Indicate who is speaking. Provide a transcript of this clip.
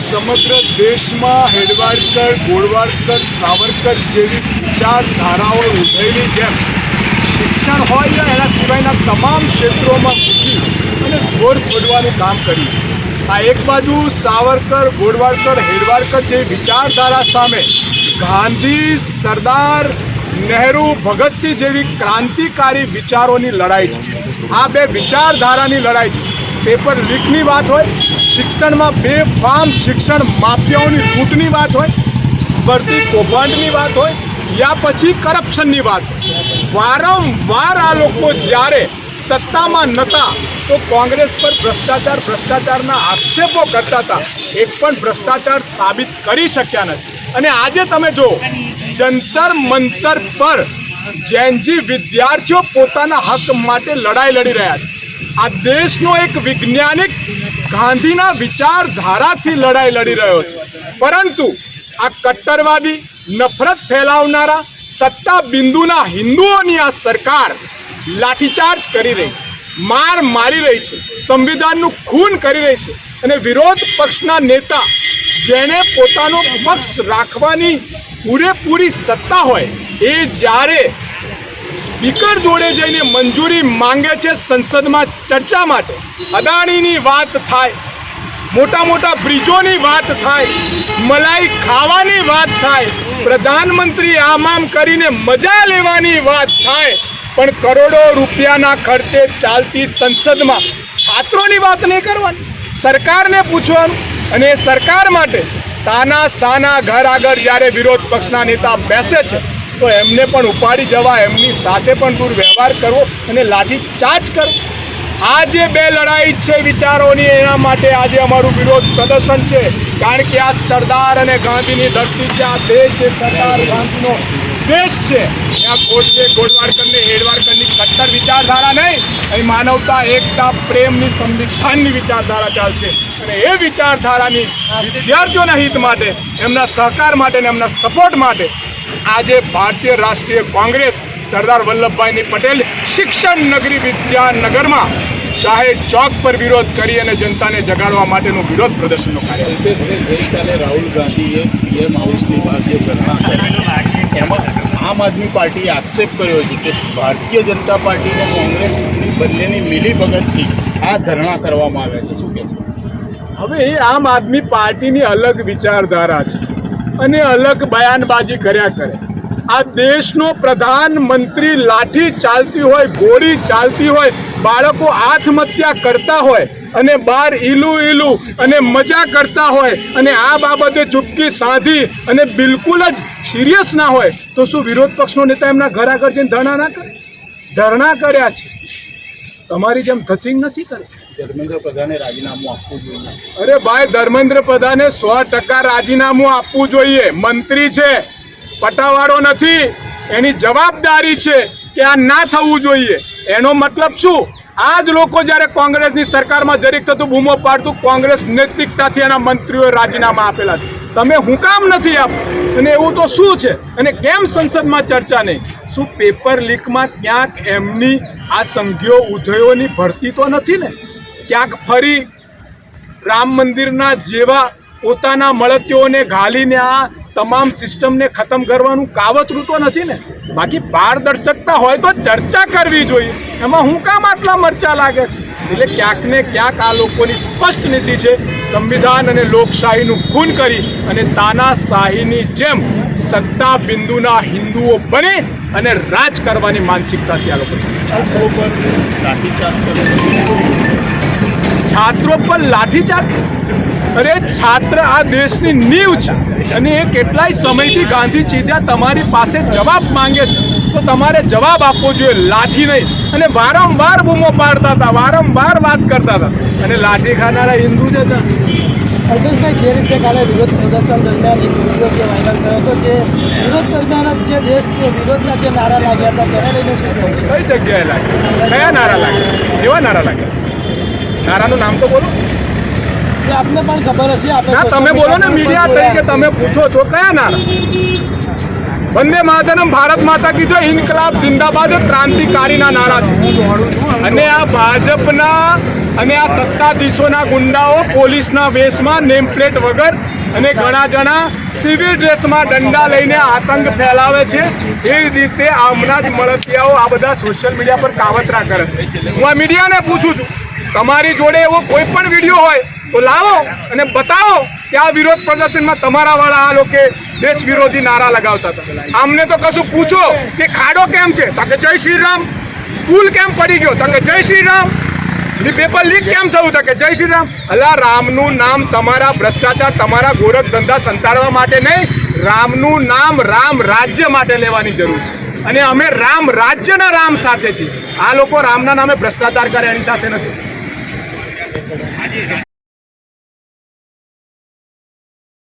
Speaker 1: સમગ્ર દેશમાં હેડવાડકર, ગોળવાડકર, સાવરકર જેવી વિચારધારાઓ ઉભરેલી જેમ શિક્ષણ હોય યા એના સિવાયના તમામ ક્ષેત્રોમાં ઘૂસી અને જોર ફોડવાનું કામ કર્યું. આ એક બાજુ સાવરકર, ગોળવાડકર, હેડવાડકર જેવી વિચારધારા સામે ગાંધી, સરદાર, નહેરુ, ભગતસિંહ જેવી ક્રાંતિકારી વિચારોની લડાઈ છે. આ બે વિચારધારાની લડાઈ છે. પેપર લીકની વાત હોય, શિક્ષણમાં બેફામ શિક્ષણ માફિયાઓની લૂંટની વાત હોય, ભરતી કૌભાંડની વાત હોય યા પછી કરપ્શનની વાત હોય, વારંવાર આ લોકો જ્યારે સત્તામાં નહોતા તો કોંગ્રેસ પર ભ્રષ્ટાચારના આક્ષેપો કરતા હતા. એક પણ ભ્રષ્ટાચાર સાબિત કરી શક્યા નથી. અને આજે તમે જો જંતર મંતર પર જૈનજી વિદ્યાર્થીઓ પોતાના હક માટે લડાઈ લડી રહ્યા છે. આ દેશનો એક વૈજ્ઞાનિક ગાંધીના વિચારધારાથી લડાઈ લડી રહ્યો છે. પરંતુ આ કટ્ટરવાદી, નફરત ફેલાવનારા, સત્તા બિંદુના હિન્દુઓની આ સરકાર લાઠીચાર્જ કરી રહી છે, માર મારી રહી છે, સંવિધાનનું ખૂન કરી રહી છે. અને વિરોધ પક્ષના નેતા જેને પોતાનો પક્ષ રાખવાની પૂરેપૂરી સત્તા હોય એ જ્યારે સ્પીકર જોડે જઈને મંજૂરી માંગે છે સંસદમાં ચર્ચા માટે, અદાણીની વાત થાય, મોટા મોટા બ્રિજોની વાત થાય, મલાઈ ખાવાની વાત થાય, પ્રધાનમંત્રી આમ કરીને મજા લેવાની વાત થાય, પણ કરોડો રૂપિયાના ખર્ચે ચાલતી સંસદમાં છાત્રોની વાત નહીં કરવાની, સરકારને પૂછવાનું. અને એ સરકાર માટે તાના સાના ઘર આગળ જ્યારે વિરોધ પક્ષના નેતા બેસે છે તો એમને પણ ઉપાડી જવા, એમની સાથે પણ દુર્વ્યવહાર કરવો અને લાઠીચાર્જ કરવો. આ જે બે લડાઈ છે વિચારોની, એના માટે આજે અમારું વિરોધ પ્રદર્શન છે. કારણ કે આ સરદાર અને ગાંધીની ધરતી છે. આ દેશ એ સરદાર ગાંધીનો દેશ છે. ત્યાં ગોડસે, ગોળવાડકરને, હેડવાડકરની કટ્ટર વિચારધારા નહીં, અહીં માનવતા, એકતા, પ્રેમની, સંવિધાનની વિચારધારા ચાલશે. અને એ વિચારધારાની વિદ્યાર્થીઓના હિત માટે, એમના સહકાર માટે અને એમના સપોર્ટ માટે આજે ભારતીય રાષ્ટ્રીય કોંગ્રેસ સરદાર વલ્લભભાઈ પટેલ શિક્ષણ નગરી વિદ્યાનગરમાં જાહેર ચોક પર વિરોધ કરી અને જનતાને જગાડવા માટેનું વિરોધ પ્રદર્શનનો કાર્ય.
Speaker 2: ગઈકાલે રાહુલ ગાંધીએ પીએમ હાઉસની બહાર જે ધરણા કર્યા એમાં આમ આદમી પાર્ટીએ આક્ષેપ કર્યો છે કે ભારતીય જનતા પાર્ટી અને કોંગ્રેસની બંનેની મિલીભગતથી આ ધરણા કરવામાં આવ્યા છે. શું કહેશો?
Speaker 1: હવે એ આમ આદમી પાર્ટીની અલગ વિચારધારા છે અને અલગ બયાનબાજી કર્યા કરે. આ દેશનો પ્રધાનમંત્રી લાઠી ચાલતી હોય, ગોળી ચાલતી હોય, બાળકો આત્મહત્યા કરતા હોય અને બહાર ઈલું અને મજા કરતા હોય અને આ બાબતે ચૂપકી સાધી અને બિલકુલ જ સિરિયસ ના હોય તો શું વિરોધ પક્ષનો નેતા એમના ઘર આગળ જઈને ધરણા ના કરે? ધરણા કર્યા છે. તમારી જેમ ધતિંગ નથી કરે.
Speaker 2: ધર્મેન્દ્ર પ્રધાને રાજીનામું આપવું જોઈએ.
Speaker 1: અરે ભાઈ, ધર્મેન્દ્ર પ્રધાને 100% રાજીનામું આપવું જોઈએ. મંત્રી છે, પટાવાળો નથી. એની જવાબદારી છે કે આ ના થવું જોઈએ. એનો મતલબ શું? આ જ લોકો જ્યારે કોંગ્રેસની સરકારમાં જરીક થતું બૂમો પાડતું, કોંગ્રેસ નૈતિકતાથી એના મંત્રીઓએ રાજીનામા આપેલા છે. તમે હું કામ નથી આપતું? અને એવું તો શું છે? અને કેમ સંસદમાં ચર્ચા નહીં? શું પેપર લીકમાં ક્યાંક એમની આ સંઘીઓ ઉધયોની ભરતી તો નથી ને? ક્યાંક ફરી રામ મંદિરના જેવા પોતાના મળતીઓને ઘાલીને આ તમામ સિસ્ટમને ખતમ કરવાનું કાવતરું તો નથી ને? બાકી પારદર્શકતા હોય તો ચર્ચા કરવી જોઈએ. એમાં હું કામ આટલા મરચા લાગે છે? એટલે ક્યાંક ને ક્યાંક આ લોકોની સ્પષ્ટ નીતિ છે સંવિધાન અને લોકશાહીનું ખૂન કરી અને તાનાશાહીની જેમ સત્તા બિંદુના હિન્દુઓ બને અને રાજ કરવાની માનસિકતાથી આ લોકો
Speaker 2: છાત્રો પર લાઠીચાર્જ કર્યો.
Speaker 1: છાત્રો પર લાઠીચાર્જ? અરે, છાત્ર આ દેશની નીંવ છે અને એ કેટલાય સમયથી ગાંધી ચીધ્યા તમારી પાસે જવાબ માંગે છે તો તમારે જવાબ આપવો જોઈએ, લાઠી નહીં. અને વારંવાર બૂમો પાડતા હતા, વારંવાર વાત કરતા હતા અને લાઠી ખાનારા હિન્દુ જ હતા.
Speaker 3: અલ્પેશભાઈ, જે રીતે કાલે વિરોધ પ્રદર્શન દરમિયાન એક વિડીયો જે વાયરલ થયો હતો કે વિરોધ દરમિયાન જે દેશ વિરોધના જે નારા લાગ્યા હતા તેને લઈને શું કહું?
Speaker 1: કઈ જગ્યાએ લાગ્યા? કયા નારા લાગ્યા? કેવા નારા લાગ્યા? નારાનું નામ તો બોલો.
Speaker 3: આપને પણ ખબર હશે.
Speaker 1: ના, તમે બોલો ને, મીડિયા તરીકે તમે પૂછો છો કયા નારા? વંદે માતરમ, ભારત માતા કી જય, ઇન્કલાબ જિંદાબાદ ક્રાંતિકારીના નારા છે. અને આ ભાજપના અને આ સત્તાધીશોના ગુંડાઓ પોલીસના વેશમાં નેમ પ્લેટ વગર અને ઘણા જણા સિવિલ ડ્રેસમાં દંડા લઈને આતંક ફેલાવે છે. એ રીતે હમણાં જ મળતિયાઓ આ બધા સોશિયલ મીડિયા પર કાવતરા કરે છે. હું આ મીડિયાને પૂછું છું, તમારી જોડે એવો કોઈ પણ વિડીયો હોય તો લાવો અને બતાવો કે આ વિરોધ પ્રદર્શનમાં તમારા વાળા આ લોકો દેશ વિરોધી નારા લગાવતા હતા. આમને તો કશું પૂછો કે ખાડો કેમ છે, તો કે જય શ્રી રામ. પુલ કેમ પડી ગયો, તો કે જય શ્રી રામ. પેપર લીક કેમ થયું, તો કે જય શ્રી રામ. અલા, રામનું નામ તમારા ભ્રષ્ટાચાર, તમારા ગોરખ ધંધા સંતાડવા માટે નહીં, રામનું નામ રામ રાજ્ય માટે લેવાની જરૂર છે. અને અમે રામ રાજ્યના રામ સાથે છીએ. આ લોકો રામના નામે ભ્રષ્ટાચાર કરે એની સાથે નથી.